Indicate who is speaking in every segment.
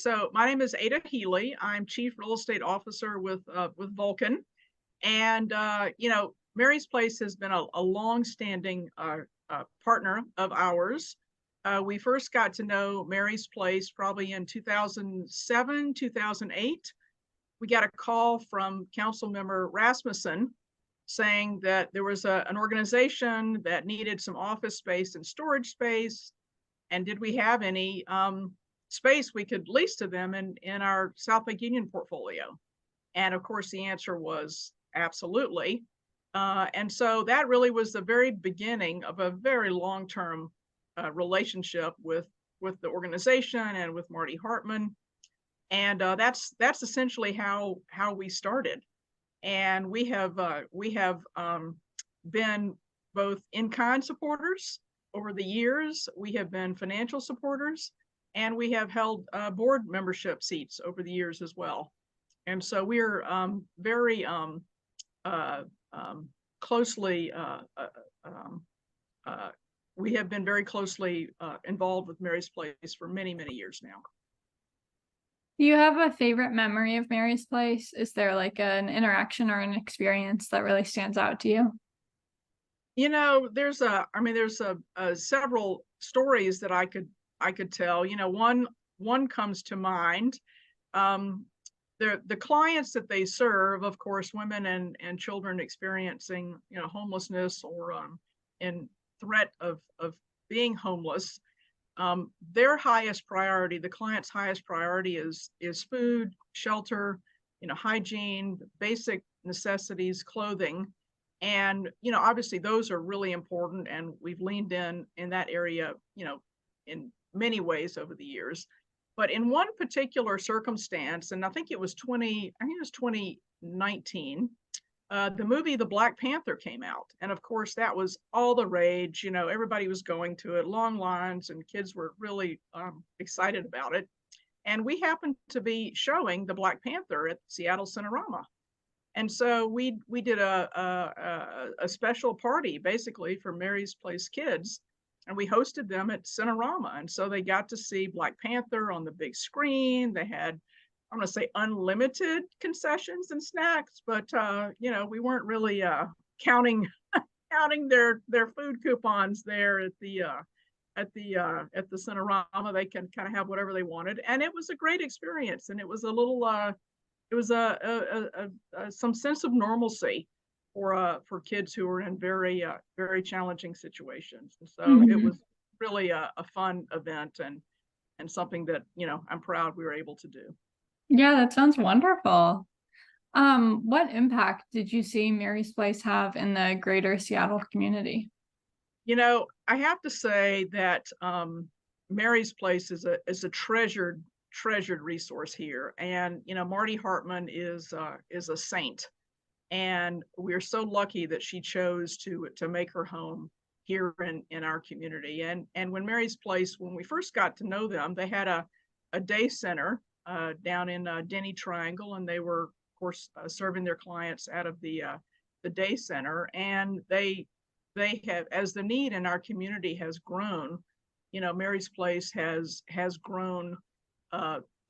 Speaker 1: So my name is Ada Healy. I'm Chief Real Estate Officer with Vulcan, and Mary's Place has been a long-standing partner of ours. We first got to know Mary's Place probably in 2007, 2008. We got a call from Council Member Rasmussen saying that there was an organization that needed some office space and storage space, and did we have any space we could lease to them in our South Lake Union portfolio? And of course, the answer was absolutely. And so that really was the very beginning of a very long-term relationship with the organization and with Marty Hartman. And that's essentially how we started. And we have been both in-kind supporters over the years. We have been financial supporters, and we have held board membership seats over the years as well. And so we're very closely, we have been very closely involved with Mary's Place for many, many years now.
Speaker 2: Do you have a favorite memory of Mary's Place? Is there like an interaction or an experience that really stands out to you?
Speaker 1: You know, there's several stories that I could tell. You know, one comes to mind. The clients that they serve, of course, women and children experiencing, homelessness or in threat of being homeless. Their highest priority, the client's highest priority is food, shelter, hygiene, basic necessities, clothing. And, obviously those are really important, and we've leaned in that area, in many ways over the years. But in one particular circumstance, and I think it was 2019, the movie The Black Panther came out. And of course, that was all the rage. Everybody was going to it, long lines, and kids were really excited about it. And we happened to be showing The Black Panther at Seattle Cinerama. And so we did a special party basically for Mary's Place kids, and we hosted them at Cinerama. And so they got to see Black Panther on the big screen. They had, I'm going to say, unlimited concessions and snacks, but we weren't really counting their food coupons there at the Cinerama. They can kind of have whatever they wanted, and it was a great experience. And it was a little it was some sense of normalcy for kids who were in very very challenging situations. And so it was really a fun event, and something that I'm proud we were able to do.
Speaker 2: Yeah, that sounds wonderful. What impact did you see Mary's Place have in the greater Seattle community?
Speaker 1: I have to say that Mary's Place is a treasured resource here. And Marty Hartman is a saint, and we're so lucky that she chose to make her home here in our community. And when Mary's Place, when we first got to know them, they had a day center down in Denny Triangle, and they were, of course, serving their clients out of the day center. And they have, as the need in our community has grown, Mary's Place has grown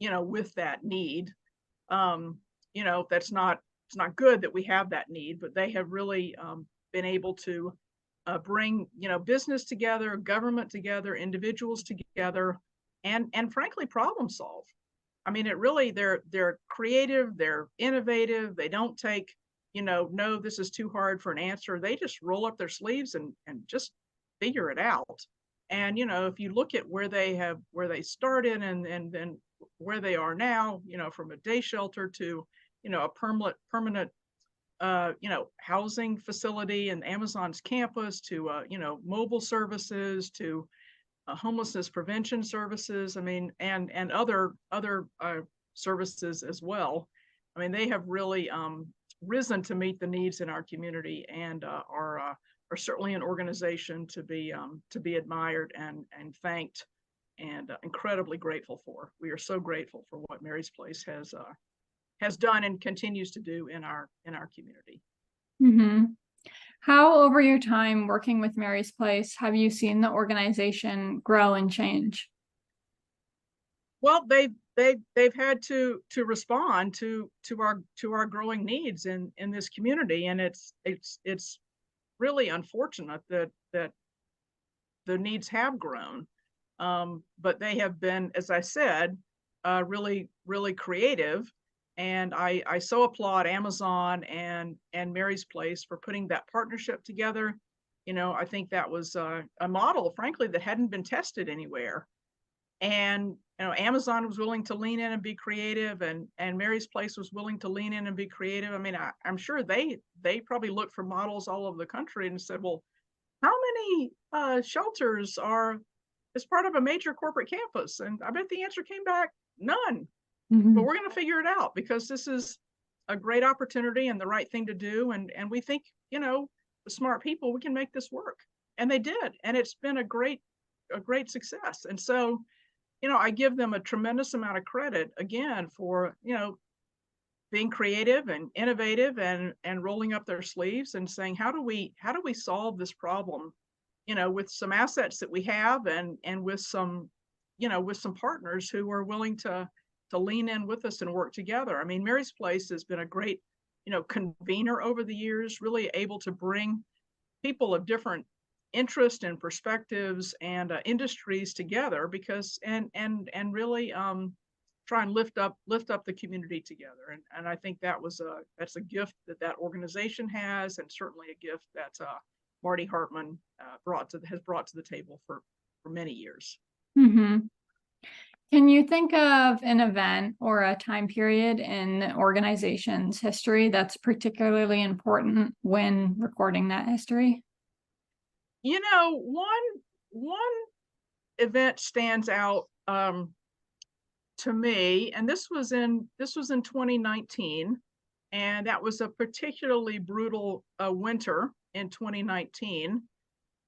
Speaker 1: with that need. It's not good that we have that need, but they have really been able to bring business together, government together, individuals together, and frankly problem solve. I mean, it really, they're creative, they're innovative. They don't take, no, this is too hard for an answer. They just roll up their sleeves and just figure it out. And if you look at where they started and then where they are now, from a day shelter to a permanent housing facility and Amazon's campus to mobile services to homelessness prevention services. I mean, and other services as well. I mean, they have really risen to meet the needs in our community, and are certainly an organization to be admired and thanked, and incredibly grateful for. We are so grateful for what Mary's Place has done and continues to do in our community.
Speaker 2: Mm-hmm. How, over your time working with Mary's Place, have you seen the organization grow and change?
Speaker 1: Well, they've had to respond to our growing needs in this community, and it's really unfortunate that the needs have grown. But they have been, as I said, really creative. And I so applaud Amazon and Mary's Place for putting that partnership together. I think that was a model, frankly, that hadn't been tested anywhere. And Amazon was willing to lean in and be creative, and Mary's Place was willing to lean in and be creative. I mean, I'm sure they probably looked for models all over the country and said, well, how many shelters are as part of a major corporate campus? And I bet the answer came back, none. But we're going to figure it out, because this is a great opportunity and the right thing to do. And we think, the smart people, we can make this work. And they did. And it's been a great success. And so, I give them a tremendous amount of credit again for, being creative and innovative and rolling up their sleeves and saying, how do we solve this problem, with some assets that we have, and with some, with some partners who are willing to lean in with us and work together. I mean, Mary's Place has been a great, convener over the years, really able to bring people of different interest and perspectives and industries together, because and really try and lift up the community together. And I think that's a gift that organization has, and certainly a gift that Marty Hartman has brought to the table for many years.
Speaker 2: Mm-hmm. Can you think of an event or a time period in the organization's history that's particularly important when recording that history?
Speaker 1: One event stands out to me, and this was in 2019, and that was a particularly brutal winter in 2019.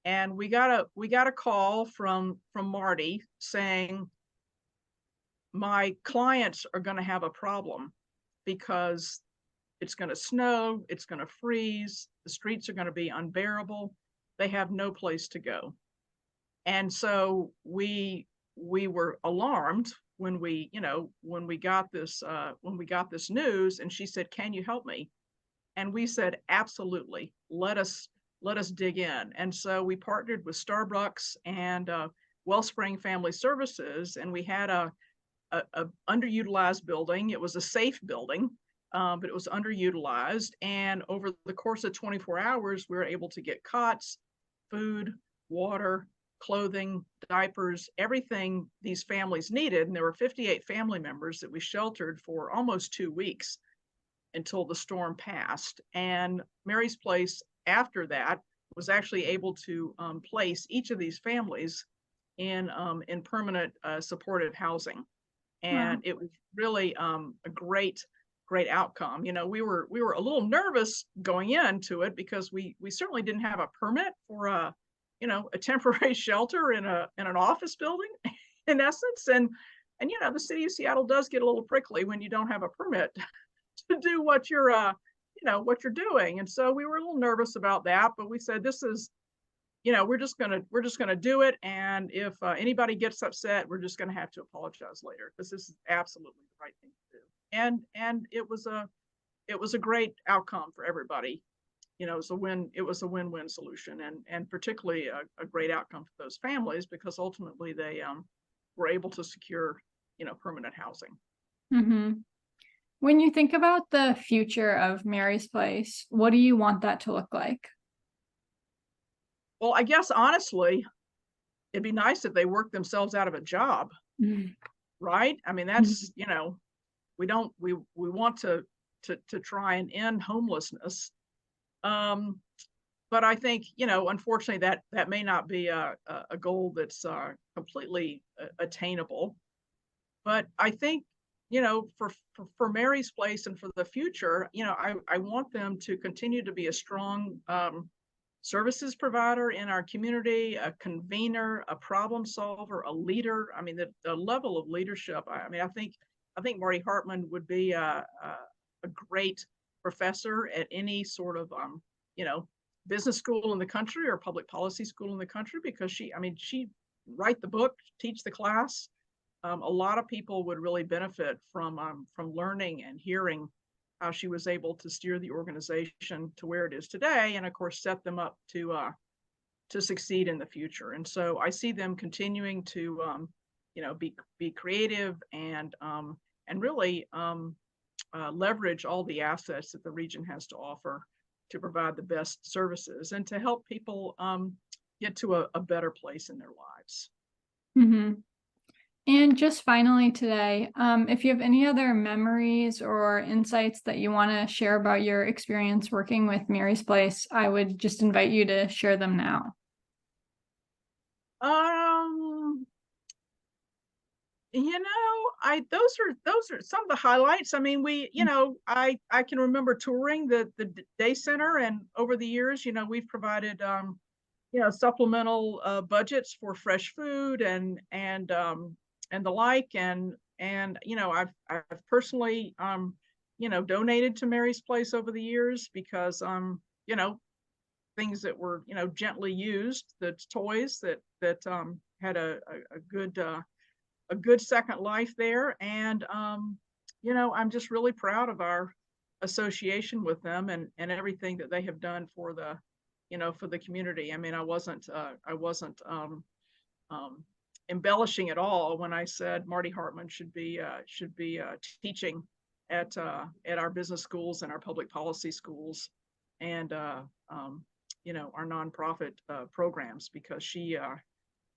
Speaker 1: And we got a call from Marty saying, my clients are going to have a problem because it's going to snow, it's going to freeze, the streets are going to be unbearable, they have no place to go. And so we were alarmed when we got this news, and she said, can you help me? And we said, absolutely, let us dig in. And so we partnered with Starbucks and Wellspring Family Services, and we had a underutilized building. It was a safe building, but it was underutilized. And over the course of 24 hours, we were able to get cots, food, water, clothing, diapers, everything these families needed. And there were 58 family members that we sheltered for almost 2 weeks until the storm passed. And Mary's Place, after that, was actually able to place each of these families in permanent supportive housing. And it was really a great outcome. We were a little nervous going into it, because we certainly didn't have a permit for a temporary shelter in an office building, in essence. And the city of Seattle does get a little prickly when you don't have a permit to do what you're doing. And so we were a little nervous about that, but we said, this is, we're just gonna do it. And if anybody gets upset, we're just gonna have to apologize later, because this is absolutely the right thing to do. And it was a great outcome for everybody. It was a win-win solution, and particularly a great outcome for those families, because ultimately they were able to secure permanent housing.
Speaker 2: Mm-hmm. When you think about the future of Mary's Place, what do you want that to look like?
Speaker 1: Well, I guess honestly, it'd be nice if they worked themselves out of a job, right? I mean, that's we want to try and end homelessness, but I think unfortunately that may not be a goal that's completely attainable. But I think for Mary's Place and for the future, I want them to continue to be a strong services provider in our community, a convener, a problem solver, a leader. I mean, the level of leadership. I think Marty Hartman would be a great professor at any sort of business school in the country or public policy school in the country, because she write the book, teach the class. a lot of people would really benefit from learning and hearing how she was able to steer the organization to where it is today, and of course set them up to succeed in the future. And so I see them continuing to be creative and really leverage all the assets that the region has to offer to provide the best services and to help people get to a better place in their lives.
Speaker 2: Mm-hmm. And just finally today, if you have any other memories or insights that you want to share about your experience working with Mary's Place, I would just invite you to share them now.
Speaker 1: Those are some of the highlights. I mean, I can remember touring the day center, and over the years, we've provided supplemental budgets for fresh food and the like, and I've personally donated to Mary's Place over the years because things that were gently used, the toys that had a good second life there. And I'm just really proud of our association with them and everything that they have done for the community. I mean, I wasn't embellishing at all when I said Marty Hartman should be teaching at our business schools and our public policy schools and our nonprofit programs, because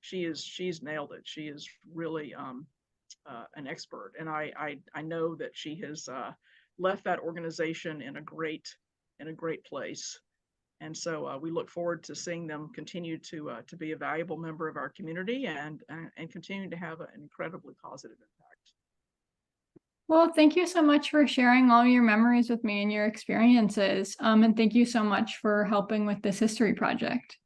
Speaker 1: she's nailed it. She is really an expert, and I know that she has left that organization in a great place. And so we look forward to seeing them continue to be a valuable member of our community and continuing to have an incredibly positive impact.
Speaker 2: Well, thank you so much for sharing all your memories with me and your experiences. And thank you so much for helping with this history project.